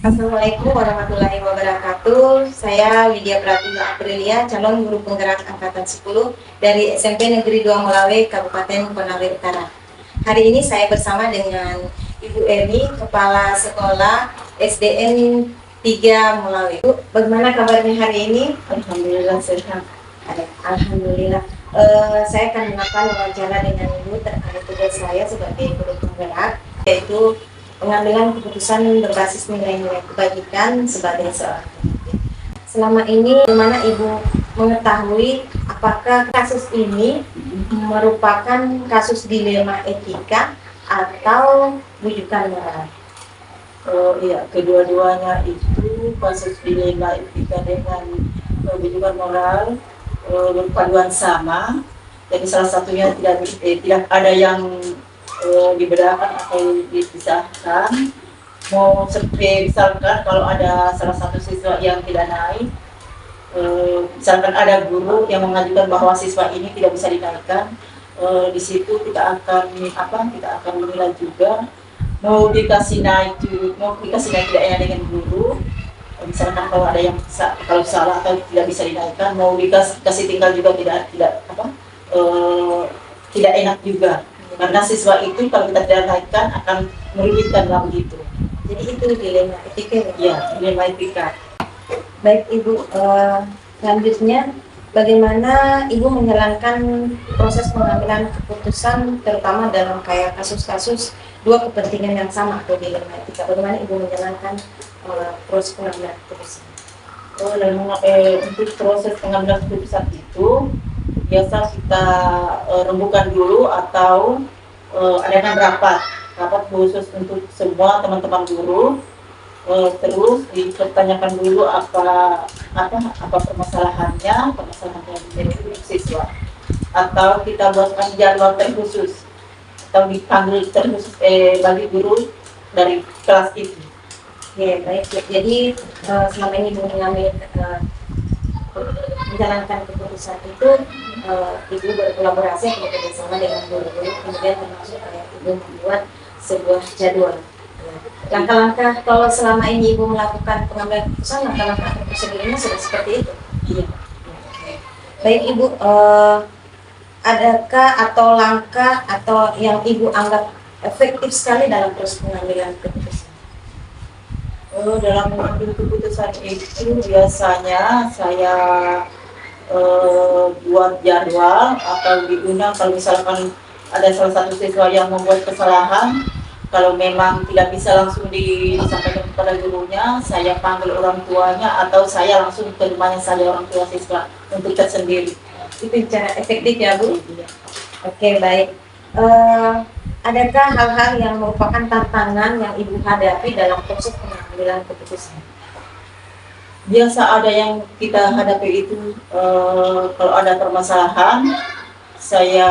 Assalamualaikum warahmatullahi wabarakatuh. Saya Widya Pratiwi Aprilia, calon guru penggerak angkatan 10 dari SMP Negeri 2 Melawe, Kabupaten Konawe Utara. Hari ini saya bersama dengan Ibu Emi, Kepala Sekolah SDN 3 Melawe. Bu, bagaimana kabarnya hari ini? Alhamdulillah sehat. Alhamdulillah. Saya akan melakukan wawancara dengan Ibu terkait tugas saya sebagai guru penggerak, yaitu pengambilan keputusan berbasis nilai-nilai kebajikan sebagai seorang pemimpin. Selama ini, bagaimana Ibu mengetahui apakah kasus ini merupakan kasus dilema etika atau rujukan moral? Iya, kedua-duanya itu kasus dilema etika dengan rujukan moral berpaduan sama. Jadi salah satunya tidak ada yang dibedakan atau dipisahkan. Mau seperti misalkan kalau ada salah satu siswa yang tidak naik, misalkan ada guru yang mengajukan bahwa siswa ini tidak bisa dinaikkan, di situ kita akan menilai juga mau dikasih naik tidak enak dengan guru. Misalkan kalau ada yang kalau salah atau tidak bisa dinaikkan, mau dikasih tinggal juga tidak enak juga, karena siswa itu kalau kita tidak naikkan akan merugikan lah begitu. Jadi itu dilema etika ya? Dilema etika. Baik Ibu, selanjutnya bagaimana Ibu menjalankan proses pengambilan keputusan terutama dalam kayak kasus-kasus dua kepentingan yang sama atau dilema etika? Bagaimana Ibu menjalankan proses pengambilan keputusan? Untuk proses pengambilan keputusan itu biasa kita rembukan dulu atau adakan rapat khusus untuk semua teman-teman guru. Terus dipertanyakan dulu apa permasalahannya dari siswa, atau kita buatkan jadwal terkhusus atau dipanggil terkhusus bagi guru dari kelas itu. Ya, baik. Jadi selama ini Ibu menjalankan keputusan itu, Ibu berkolaborasi atau bekerjasama dengan guru-guru, kemudian termasuk kayak Ibu membuat sebuah jadwal. Langkah-langkah kalau selama ini Ibu melakukan pengambilan keputusan, langkah-langkah atau prosedurnya sudah seperti itu? Iya. Baik Ibu, adakah atau langkah atau yang Ibu anggap efektif sekali dalam proses pengambilan keputusan? Dalam mengambil keputusan itu biasanya saya buat jadwal atau diundang kalau misalkan ada salah satu siswa yang membuat kesalahan. Kalau memang tidak bisa langsung disampaikan kepada gurunya, saya panggil orang tuanya atau saya langsung ke rumahnya saja orang tua siswa untuk tersendiri. Itu cara efektif ya Bu? Iya. Oke, baik. Adakah hal-hal yang merupakan tantangan yang Ibu hadapi dalam proses pengambilan keputusan? Biasa ada yang kita hadapi itu kalau ada permasalahan, saya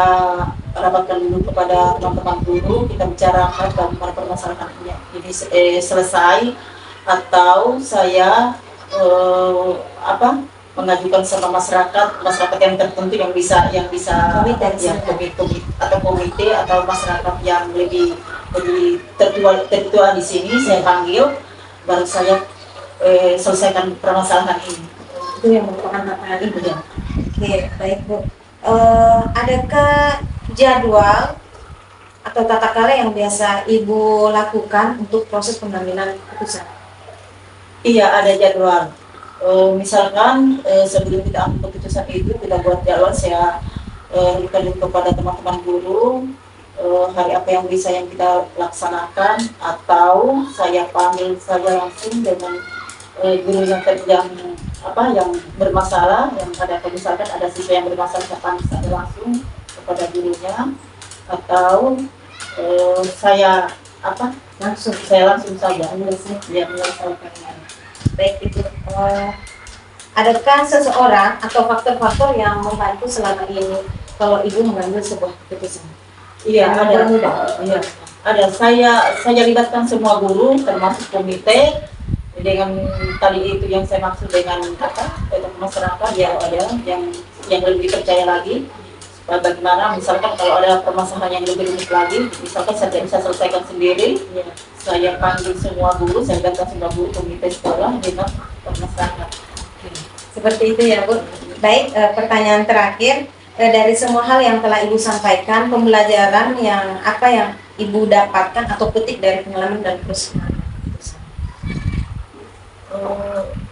rapatkan dulu kepada teman-teman guru, kita bicarakan bagaimana permasalahannya ini selesai, atau saya mengajukan sama masyarakat yang tertentu yang bisa komite atau masyarakat yang lebih tertua di sini, saya panggil, baru saya selesaikan permasalahan ini. Itu yang merupakan tantangan Ibu ya. Oke, baik Bu. Adakah jadwal atau tata cara yang biasa Ibu lakukan untuk proses pengambilan keputusan? Iya, ada jadwal. Misalkan sebelum kita ambil keputusan itu, kita buat jadwal, saya berikan kepada teman-teman guru hari apa yang bisa yang kita laksanakan, atau saya panggil saja langsung dengan guru yang bermasalah, yang ada misalkan ada siswa yang bermasalah, saya panggil saja langsung kepada gurunya, atau saya langsung saja menyelesaikan. Baik Ibu, adakah seseorang atau faktor-faktor yang membantu selama ini kalau Ibu mengambil sebuah keputusan? Iya, ada. Iya, ada. Saya libatkan semua guru termasuk komite dengan tadi itu yang saya maksud dengan masyarakat, ya ada yang lebih percaya lagi bagaimana misalkan kalau ada permasalahan yang lebih rumit lagi, misalkan saya tidak bisa selesaikan sendiri, ya, saya panggil semua guru, saya datang semua guru komite sekolah dengan permasalahan. Seperti itu ya Bu. Baik, pertanyaan terakhir, dari semua hal yang telah Ibu sampaikan, pembelajaran yang apa yang Ibu dapatkan atau petik dari pengalaman dan proses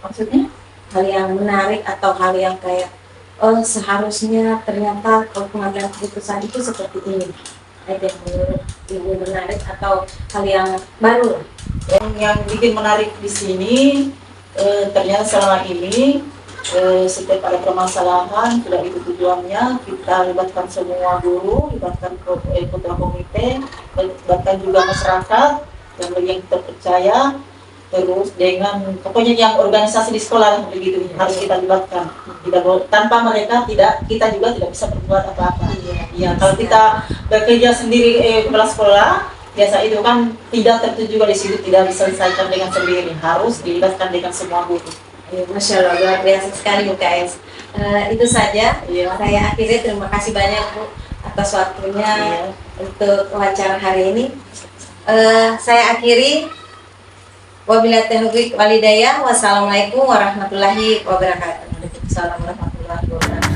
Maksudnya? hal yang menarik atau hal yang kayak oh seharusnya ternyata kalau pengambilan keputusan itu seperti ini, ada yang menurut Ibu menarik atau hal yang baru lah. Yang bikin menarik di sini ternyata selama ini setiap ada permasalahan sudah itu tujuannya kita libatkan semua guru, libatkan putra komite, libatkan juga masyarakat yang terpercaya, terus dengan pokoknya yang organisasi di sekolah begitu harus kita libatkan. Tanpa mereka kita juga tidak bisa berbuat apa-apa. Ya, kalau kita bekerja sendiri kepala sekolah biasa itu kan tidak tertuju juga di situ, tidak diselesaikan dengan sendiri, harus dilibatkan dengan semua guru. Masya Allah, luar biasa sekali UKS. Itu saja, saya akhiri. Terima kasih banyak Bu atas waktunya untuk wawancara hari ini. Saya akhiri. Wabillahi taufiq wal hidayah. Wassalamualaikum warahmatullahi wabarakatuh. Waalaikumsalam warahmatullahi wabarakatuh.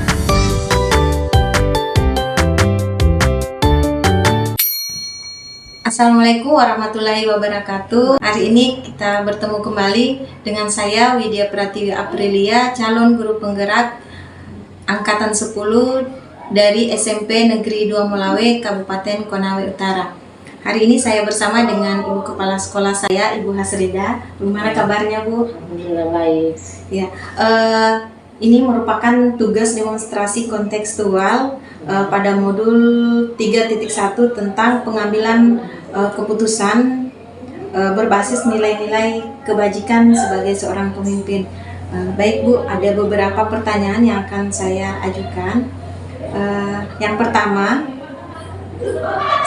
Assalamualaikum warahmatullahi wabarakatuh. Hari ini kita bertemu kembali dengan saya Widya Pratiwi Aprilia, calon guru penggerak angkatan 10 dari SMP Negeri 2 Melawe, Kabupaten Konawe Utara. Hari ini saya bersama dengan Ibu Kepala Sekolah saya, Ibu Hasrida. Bagaimana kabarnya Bu? Alhamdulillah baik. Ya, ini merupakan tugas demonstrasi kontekstual pada modul 3.1 tentang pengambilan keputusan berbasis nilai-nilai kebajikan sebagai seorang pemimpin. Baik Bu, ada beberapa pertanyaan yang akan saya ajukan. Yang pertama,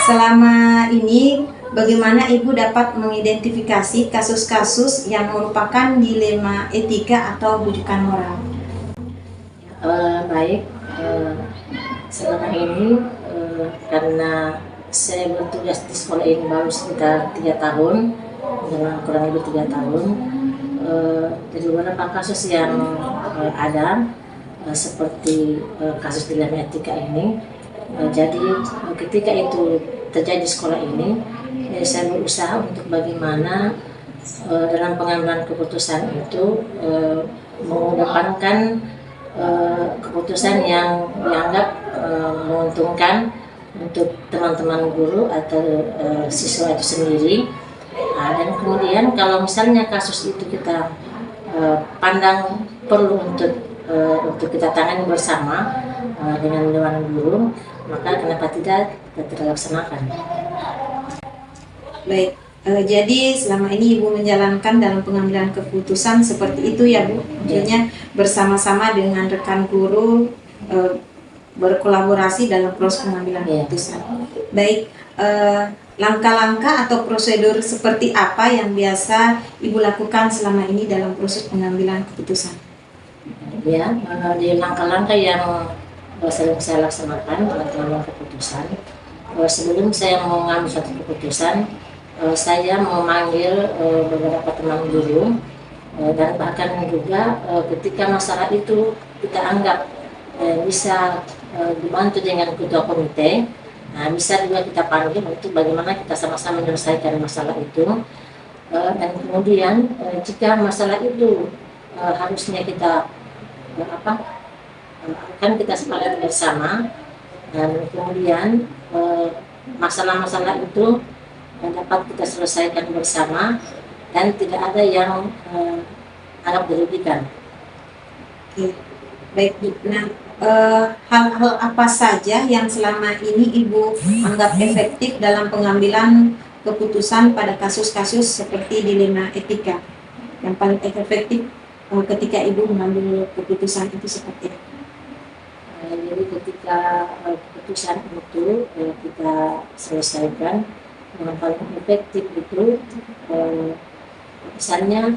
selama ini bagaimana Ibu dapat mengidentifikasi kasus-kasus yang merupakan dilema etika atau bujukan moral? Baik, sekarang ini karena saya bertugas di sekolah ini baru sekitar 3 tahun, dalam kurang lebih 3 tahun, jadi beberapa kasus yang ada seperti kasus dilema etika ini. Jadi ketika itu terjadi di sekolah ini, saya berusaha untuk bagaimana dalam pengambilan keputusan itu mengedepankan keputusan yang dianggap menguntungkan untuk teman-teman guru atau siswa itu sendiri. Dan kemudian kalau misalnya kasus itu kita pandang perlu untuk kita tangani bersama dengan dewan guru, maka kenapa tidak kita laksanakan. Baik, jadi selama ini Ibu menjalankan dalam pengambilan keputusan seperti itu ya Bu, maksudnya bersama-sama dengan rekan guru berkolaborasi dalam proses pengambilan keputusan. Baik, langkah-langkah atau prosedur seperti apa yang biasa Ibu lakukan selama ini dalam proses pengambilan keputusan? Ya, di langkah-langkah yang sering saya laksanakan dalam pengambilan keputusan, sebelum saya mengambil satu keputusan, saya memanggil beberapa teman guru, dan bahkan juga ketika masalah itu kita anggap bisa dibantu dengan ketua komite, bisa juga kita panggil untuk bagaimana kita sama-sama menyelesaikan masalah itu. Dan kemudian jika masalah itu harusnya kita akan kita sepakati bersama, dan kemudian masalah-masalah itu dapat kita selesaikan bersama dan tidak ada yang anggap dirugikan. Oke, baik. Nah, hal-hal apa saja yang selama ini Ibu anggap efektif dalam pengambilan keputusan pada kasus-kasus seperti dilema etika? Yang paling efektif ketika Ibu mengambil keputusan itu seperti apa? Jadi ketika keputusan itu kita selesaikan, yang paling efektif itu misalnya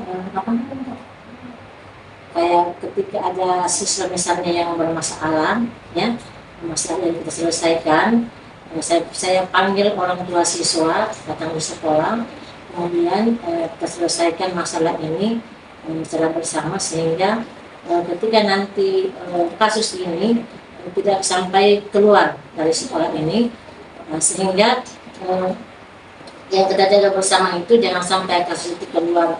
kayak ketika ada siswa misalnya yang bermasalah, ya, masalah yang kita selesaikan. Saya panggil orang tua siswa datang di sekolah, kemudian kita selesaikan masalah ini secara bersama, sehingga ketika nanti kasus ini tidak sampai keluar dari sekolah ini, sehingga yang kita jaga bersama itu jangan sampai kasus itu keluar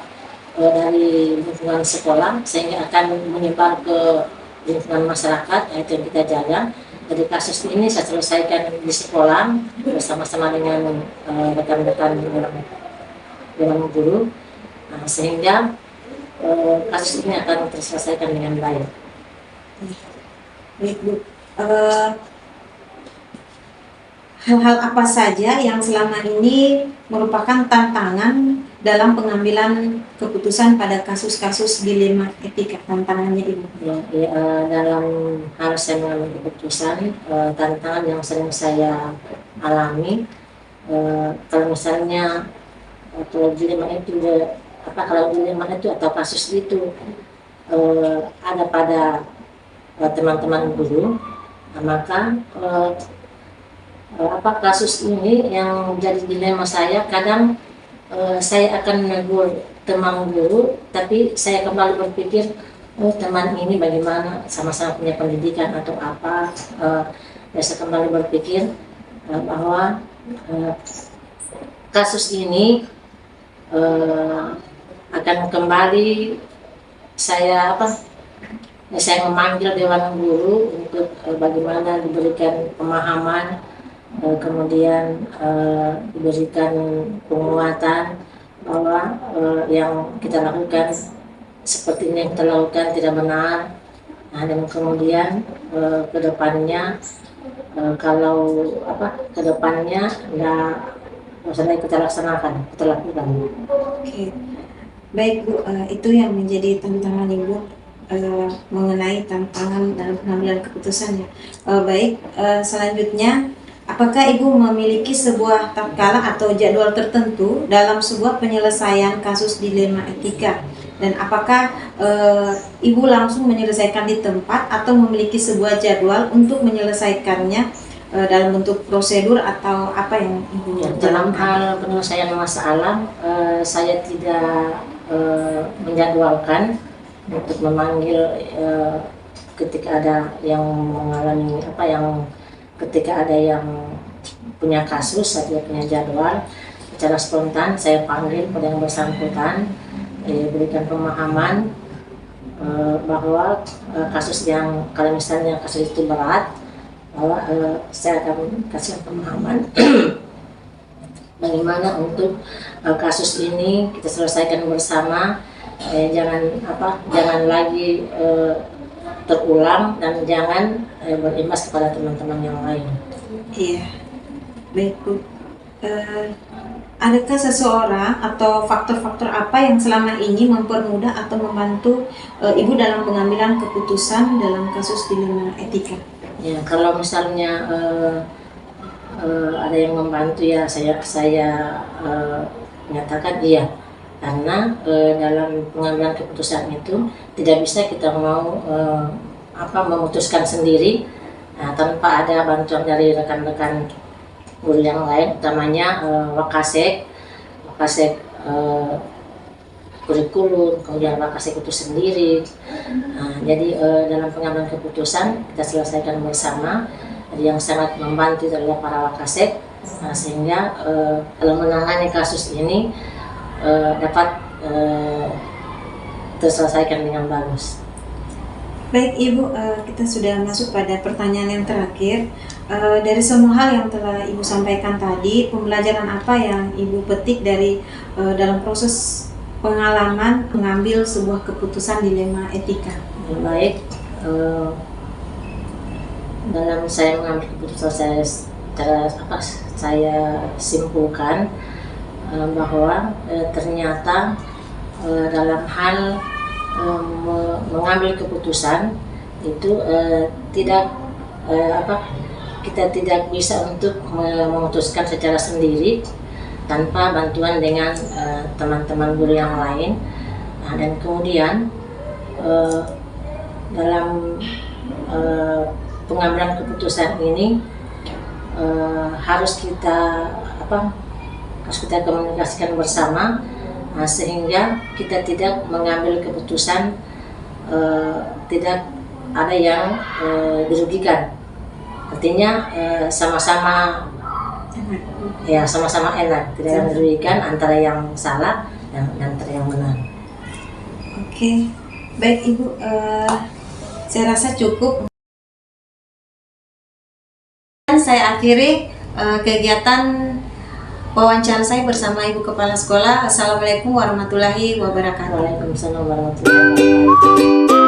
dari lingkungan sekolah sehingga akan menyebar ke lingkungan masyarakat. Itu yang kita jaga. Jadi kasus ini saya selesaikan di sekolah bersama-sama dengan rekan-rekan dewan guru, sehingga kasus ini akan terselesaikan dengan baik. Baik, Bu. Hal-hal apa saja yang selama ini merupakan tantangan dalam pengambilan keputusan pada kasus-kasus dilema etika, tantangannya Ibu? Dalam hal saya mengambil keputusan, tantangan yang sering saya alami, kalau misalnya kalau dilema itu atau kasus itu ada pada teman-teman guru, maka kasus ini yang menjadi dilema saya. Kadang saya akan menegur teman guru, tapi saya kembali berpikir, teman ini bagaimana, sama-sama punya pendidikan atau apa. Saya kembali berpikir bahwa kasus ini akan kembali saya memanggil dewan guru untuk bagaimana diberikan pemahaman, kemudian diberikan penguatan bahwa yang kita lakukan seperti ini yang kita lakukan tidak benar. Dan kemudian kedepannya kedepannya nggak usah kita laksanakan, kita lakukan. Oke. Baik, Bu, itu yang menjadi tantangan Ibu mengenai tantangan dalam pengambilan keputusan ya. Baik, selanjutnya, apakah Ibu memiliki sebuah tatkala atau jadwal tertentu dalam sebuah penyelesaian kasus dilema etika? Dan apakah Ibu langsung menyelesaikan di tempat atau memiliki sebuah jadwal untuk menyelesaikannya dalam bentuk prosedur atau apa yang Ibu dalam hal penyelesaian masalah, saya tidak menjadwalkan untuk memanggil ketika ada yang mengalami ketika ada yang punya kasus, saya punya jadwal. Secara spontan saya panggil pada yang bersangkutan, berikan pemahaman bahwa kasus yang, kalau misalnya kasus itu berat, bahwa saya akan kasih pemahaman bagaimana untuk kasus ini kita selesaikan bersama. Jangan lagi terulang dan jangan berimbas kepada teman-teman yang lain. Iya, baik Bu. Adakah seseorang atau faktor-faktor apa yang selama ini mempermudah atau membantu Ibu dalam pengambilan keputusan dalam kasus dilema etika? Ya, kalau misalnya ada yang membantu, ya saya menyatakan iya. Karena dalam pengambilan keputusan itu tidak bisa kita mau memutuskan sendiri tanpa ada bantuan dari rekan-rekan guru yang lain, utamanya Wakasek kurikulum, kemudian Wakasek itu sendiri. Jadi dalam pengambilan keputusan kita selesaikan bersama. Jadi yang sangat membantu adalah para Wakasek, sehingga dalam menangani kasus ini dapat terselesaikan dengan bagus. Baik Ibu, kita sudah masuk pada pertanyaan yang terakhir. Dari semua hal yang telah Ibu sampaikan tadi, pembelajaran apa yang Ibu petik dari dalam proses pengalaman mengambil sebuah keputusan dilema etika? Baik, dalam saya mengambil keputusan, saya simpulkan bahwa ternyata dalam hal mengambil keputusan itu kita tidak bisa untuk memutuskan secara sendiri tanpa bantuan dengan teman-teman guru yang lain. Dan kemudian dalam pengambilan keputusan ini harus kita komunikasikan bersama, sehingga kita tidak mengambil keputusan tidak ada yang dirugikan. Artinya sama-sama enak, tidak ada dirugikan antara yang salah dan antara yang benar. Oke, baik Ibu, saya rasa cukup. Dan saya akhiri kegiatan wawancara saya bersama Ibu Kepala Sekolah. Assalamualaikum warahmatullahi wabarakatuh. Waalaikumsalam warahmatullahi wabarakatuh.